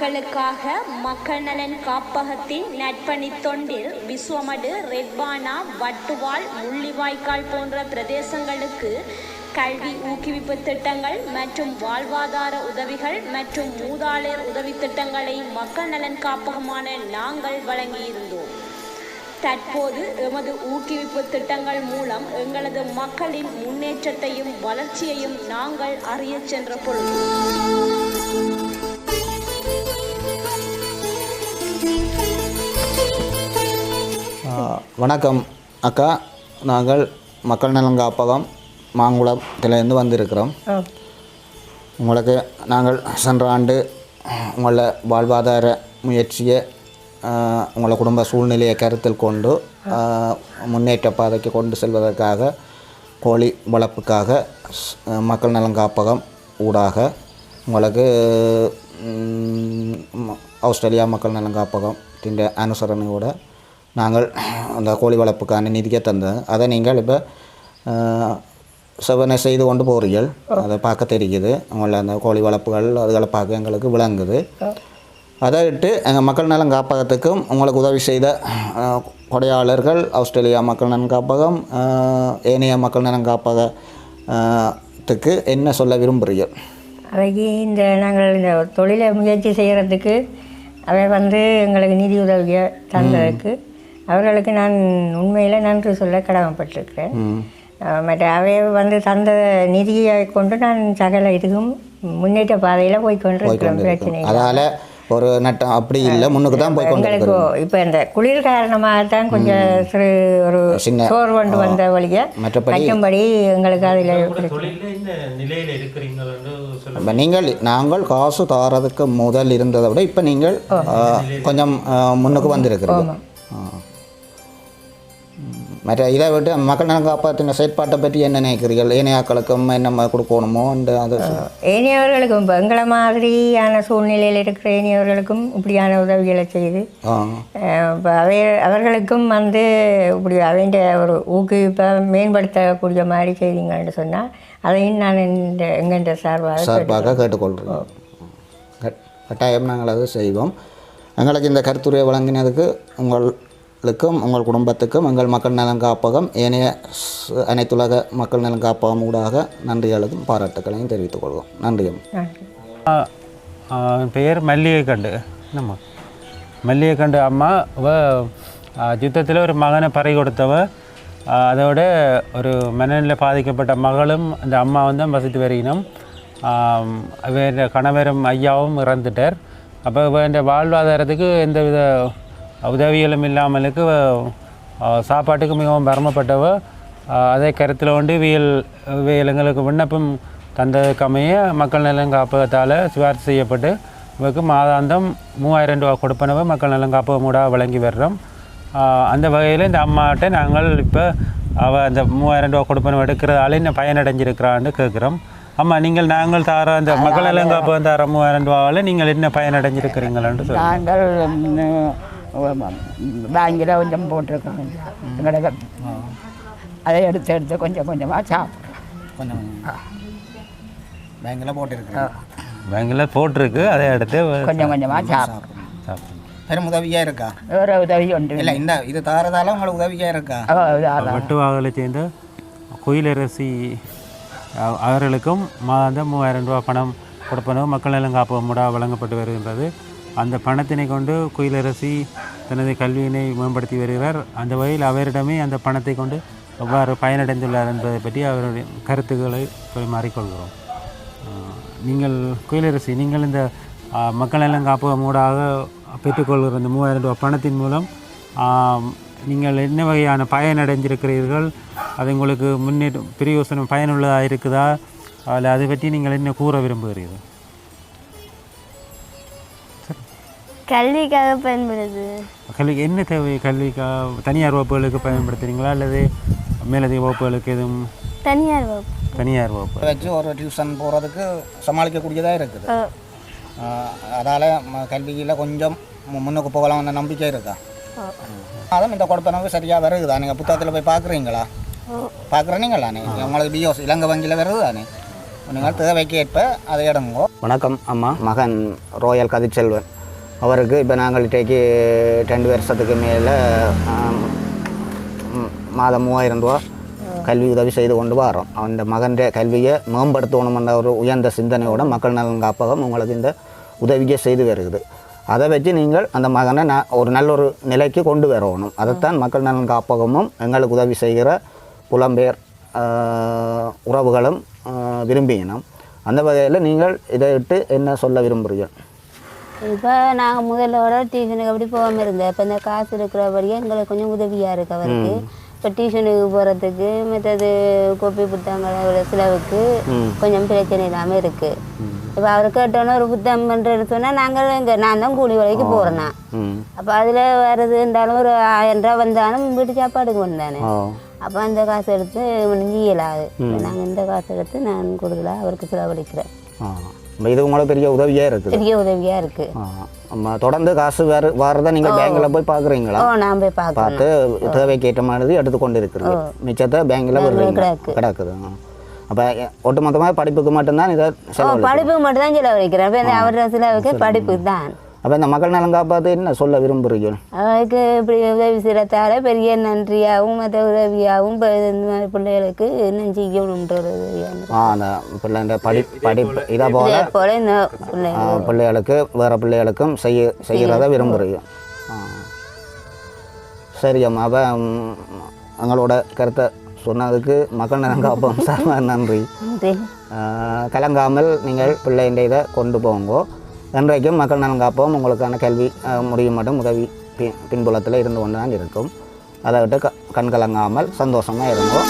மக்களுக்காக மக்கள் நலன் காப்பகத்தின் நட்பணி தொண்டில் விஸ்வமடு, ரெட்பானா, வட்டுவால், முள்ளிவாய்க்கால் போன்ற பிரதேசங்களுக்கு கல்வி ஊக்குவிப்பு திட்டங்கள் மற்றும் வாழ்வாதார உதவிகள் மற்றும் மூதாளையர் உதவி திட்டங்களை மக்கள் நலன் காப்பகமான நாங்கள் வழங்கியிருந்தோம். தற்போது எமது ஊக்குவிப்பு திட்டங்கள் மூலம் எங்களது மக்களின் முன்னேற்றத்தையும் வளர்ச்சியையும் நாங்கள் அறிய சென்ற பொழுது வணக்கம் அக்கா, நாங்கள் மக்கள் நலன் காப்பகம் மாங்குளத்திலேருந்து வந்திருக்கிறோம். உங்களுக்கு நாங்கள் சென்ற ஆண்டு உங்களை வாழ்வாதார முயற்சியை உங்களை குடும்ப சூழ்நிலையை கருத்தில் கொண்டு முன்னேற்ற பாதைக்கு கொண்டு செல்வதற்காக கோழி வளர்ப்புக்காக மக்கள் நலன் காப்பகம் ஊடாக உங்களுக்கு ஆஸ்திரேலியா மக்கள் நலன் காப்பகத்தின் அனுசரணையோடு நாங்கள் அந்த கோழி வளர்ப்புக்கான நிதியை தந்தது. அதை நீங்கள் இப்போ செவனை செய்து கொண்டு போகிறீர்கள். அதை பார்க்க தெரியுது. உங்களை அந்த கோழி வளர்ப்புகள் அதுகளை பார்க்க எங்களுக்கு விளங்குது. அதை விட்டு எங்கள் மக்கள் நலன் காப்பகத்துக்கும் உங்களுக்கு உதவி செய்த கொடையாளர்கள், ஆஸ்திரேலியா மக்கள் நலன் காப்பகம், ஏனைய மக்கள் நலன் காப்பகத்துக்கு என்ன சொல்ல விரும்புகிறீர்கள்? அவைக்கு நாங்கள் இந்த தொழிலை முயற்சி செய்கிறதுக்கு அவை எங்களுக்கு நிதி உதவியை தந்ததுக்கு அவர்களுக்கு நான் உண்மையில் நன்றி சொல்ல கடமைப்பட்டிருக்கிறேன். மற்ற அவை தந்த நிதியை கொண்டு நான் சகல இதுக்கும் முன்னேற்ற பாதையில் போய்கொண்டிருக்கிறேன். பிரச்சனை அதால் ஒரு நட்டம் அப்படி இல்லை, முன்னுக்கு தான் போய் எங்களுக்கு இப்போ இந்த குளிர் காரணமாக தான் கொஞ்சம் சிறு ஒரு சோர் கொண்டு வந்த வழியை மற்றபடி எங்களுக்கு அதில் நாங்கள் காசு தாரதுக்கு முதல் இருந்ததை விட இப்போ நீங்கள் கொஞ்சம் முன்னுக்கு வந்திருக்கிறீங்க. மற்ற இதை விட்டு மக்கள் நலன் காப்பகத்தின் செயற்பாட்டை பற்றி என்ன நினைக்கிறீர்கள்? ஏனையாக்களுக்கும் என்ன கொடுக்கணுமோ அந்த அது ஏனையவர்களுக்கும் இப்போ எங்களை மாதிரியான சூழ்நிலையில் இருக்கிற ஏனையவர்களுக்கும் இப்படியான உதவிகளை செய்து இப்போ அவர்களுக்கும் இப்படி அவைண்ட ஒரு ஊக்குவிப்பை மேம்படுத்தக்கூடிய மாதிரி செய்தீங்கன்னு சொன்னால் அதையும் நான் எங்கள்கிட்ட சார்பாக கேட்டுக்கொள்கிறோம். கட்டாயம் நாங்கள் அதை செய்வோம். எங்களுக்கு இந்த கருத்துரையை வழங்கினதுக்கு உங்கள் குடும்பத்துக்கும் எங்கள் மக்கள் நலன் காப்பகம் ஏனைய அனைத்துலக மக்கள் நலன் காப்பகம் ஊடாக நன்றிகளும் பாராட்டுக்களையும் தெரிவித்துக் கொள்வோம். நன்றியும். பெயர் மல்லிகை கண்டு. நம்ம மல்லிகை கண்டு அம்மா யுத்தத்தில் ஒரு மகனை பறி கொடுத்தவ. அதோட ஒரு மனநிலை பாதிக்கப்பட்ட மகளும் அந்த அம்மா வசித்து வருகினோம். வேறு கணவரும் ஐயாவும் இறந்துட்டார். அப்போ இந்த வாழ்வாதாரத்துக்கு எந்தவித உதவிகளும் இல்லாமலுக்கு சாப்பாட்டுக்கு மிகவும் பரமப்பட்டவ. அதை கருத்தில் கொண்டு எங்களுக்கு விண்ணப்பம் தந்ததுக்கமைய மக்கள் நலன் காப்பகத்தால் சிபாரிசு செய்யப்பட்டு இவருக்கு மாதாந்தம் 3000 ரூபா கொடுப்பனவை மக்கள் நலன் காப்பகம் கூட வழங்கி வர்றோம். அந்த வகையில் இந்த அம்மாட்ட நாங்கள் இப்போ அந்த 3000 ரூபா கொடுப்பனவை எடுக்கிறதால இன்னும் பயனடைஞ்சிருக்கிறான்னு கேட்குறோம். அம்மா, நாங்கள் தர அந்த மக்கள் நலன் காப்பகம் தர 3000 ரூபாவில் நீங்கள் என்ன பயனடைஞ்சிருக்கிறீங்களான்னு சொல்லி நாங்கள் பேங்கில் கொஞ்சம் போட்டிருக்கோம். எங்களுக்கு அதை எடுத்து கொஞ்சம் கொஞ்சமாக சாப்பிட்றோம். பேங்கில் போட்டிருக்கோம். பேங்கில் போட்டிருக்கு. அதை எடுத்து கொஞ்சம் கொஞ்சமாக சாப்பிட்றோம். பெரும் உதவியாக இருக்கா? வேறு உதவி ஒன்று இல்லை. இது தாரதால உங்களுக்கு உதவியாக இருக்கா? வெட்டுவாகலை சேர்ந்த குயிலரசி அவர்களுக்கும் மாதம் 3000 ரூபா பணம் கொடுப்பனவு மக்கள் நலன் காப்பகம் மூட வழங்கப்பட்டு வருகின்றது. அந்த பணத்தினை கொண்டு குயிலரசி தனது கல்வியினை மேம்படுத்தி வருகிறார். அந்த வகையில் அவரிடமே அந்த பணத்தை கொண்டு எவ்வாறு பயனடைந்துள்ளார் என்பதை பற்றி அவருடைய கருத்துக்களை பரிமாறிக்கொள்கிறோம். குயிலரசி, நீங்கள் இந்த மக்கள் நலன் காப்பகம் மூடாக பெற்றுக்கொள்கிற இந்த 3000 ரூபா பணத்தின் மூலம் நீங்கள் என்ன வகையான பயனடைஞ்சிருக்கிறீர்கள்? அது உங்களுக்கு முன்னேற்றம் பிரயோசனம் பயனுள்ளதாக இருக்குதா? அதில் அதை பற்றி நீங்கள் என்ன கூற விரும்புகிறீர்கள்? கல்விக்காக பயன்படுது. கல்விக்கு என்ன தேவை? கல்விக்காக தனியார் வகுப்புகளுக்கு பயன்படுத்துகிறீங்களா அல்லது மேலதிக வகுப்புகளுக்கு எதுவும்? தனியார் வகுப்பு வச்சு ஒரு டியூஷன் போகிறதுக்கு சமாளிக்கக்கூடியதாக இருக்குது. அதால் கல்வியில் கொஞ்சம் முன்னுக்கு போகலாம் நம்பிக்கை இருக்கா? அதான் இந்த கொடுப்பனவு சரியாக வருகுதா? நீங்கள் புத்தகத்தில் போய் பார்க்குறீங்களா? பார்க்குறீங்களா? உங்களுக்கு பிஓஸ் இலங்கை வங்கியில் வருது தானே? நீங்கள் தேவைக்கு ஏற்ப அதை இடங்கோ. வணக்கம் அம்மா. மகன் ரோயல் கதிர்ச்செல்வன் அவருக்கு இப்போ நாங்கள் இன்றைக்கு 2 வருஷத்துக்கு மேலே மாதம் 3000 ரூபா கல்வி உதவி செய்து கொண்டு வரோம். அந்த மகன் கல்வியை மேம்படுத்தணுமென்ற ஒரு உயர்ந்த சிந்தனையோட மக்கள் நலன் காப்பகம் உங்களுக்கு இந்த உதவியை செய்து வருகிறது. அதை வச்சு நீங்கள் அந்த மகனை ஒரு நல்ல ஒரு நிலைக்கு கொண்டு வரணும். அதைத்தான் மக்கள் நலன் காப்பகமும் எங்களுக்கு உதவி செய்கிற புலம்பெயர் உறவுகளும் விரும்பினோம். அந்த வகையில் நீங்கள் இதை விட்டு என்ன சொல்ல விரும்புகிறீர்கள்? இப்போ நாங்கள் முதல்ல டியூஷனுக்கு அப்படி போகாமல் இருந்தேன். இப்போ இந்த காசு இருக்கிறபடியே எங்களுக்கு கொஞ்சம் உதவியாக இருக்குது அவருக்கு. இப்போ டியூஷனுக்கு போகிறதுக்கு மற்றது கோப்பி புத்தகங்களோட செலவுக்கு கொஞ்சம் பிரச்சனை இல்லாமல் இருக்குது. இப்போ அவர் கேட்டோன்னே ஒரு புத்தகம் பண்ணுறேன்னு சொன்னால் நான் தான் கூலி வேலைக்கு போகிறேன்னா அப்போ அதில் வர்றது இருந்தாலும் ஒரு 1000 ரூபா வந்தாலும் வீட்டு சாப்பாடுக்கு வந்தானே. அப்போ அந்த காசு எடுத்து முடிஞ்சு இயலாது. நாங்கள் இந்த காசு எடுத்து நான் கொடுக்கல அவருக்கு செலவழிக்கிறேன். இது உங்களுக்கு பெரிய உதவியாக இருக்குது. பெரிய உதவியாக இருக்குது. தொடர்ந்து காசு வரதை நீங்கள் பேங்கில் போய் பார்க்குறீங்களா? நான் போய் பார்த்து தேவைக்கு ஏற்ற மாதிரி எடுத்துக்கொண்டு இருக்கிறது. மிச்சத்தை பேங்கில் கிடக்குது. அப்போ ஒட்டுமொத்தமாக படிப்புக்கு மட்டும்தான் இதை படிப்புக்கு மட்டும் தான் செலவழிக்கிறேன். இப்போ அவரோட செலவுக்கு படிப்புக்கு தான். அப்போ இந்த மக்கள் நலன் காப்பாற்று என்ன சொல்ல விரும்புகிறீங்க? அவருக்கு இப்படி உதவி செய்கிறதால பெரிய நன்றியாகவும் மற்ற உதவியாகவும் பிள்ளைகளுக்கு இன்னும் செய்யணுன்ற அந்த பிள்ளைங்க படிப்பு இதை போல பிள்ளைகளுக்கு வேறு பிள்ளைகளுக்கும் செய்கிறத விரும்புகிறீங்க. சரி அம்மா. அப்போ எங்களோட கருத்தை சொன்னதுக்கு மக்கள் நலன் காப்பகம் சார் நன்றி. கலங்காமல் நீங்கள் பிள்ளைன்ற இதை கொண்டு போங்கோ. என்றைக்கும் மக்கள் நலன் காப்போம் உங்களுக்கான கல்வி முடியும் மட்டும் உதவி பின்புலத்தில் இருந்து கொண்டு தான் இருக்கும். அதை விட்டு கண் கலங்காமல் சந்தோஷமாக இருங்கோ.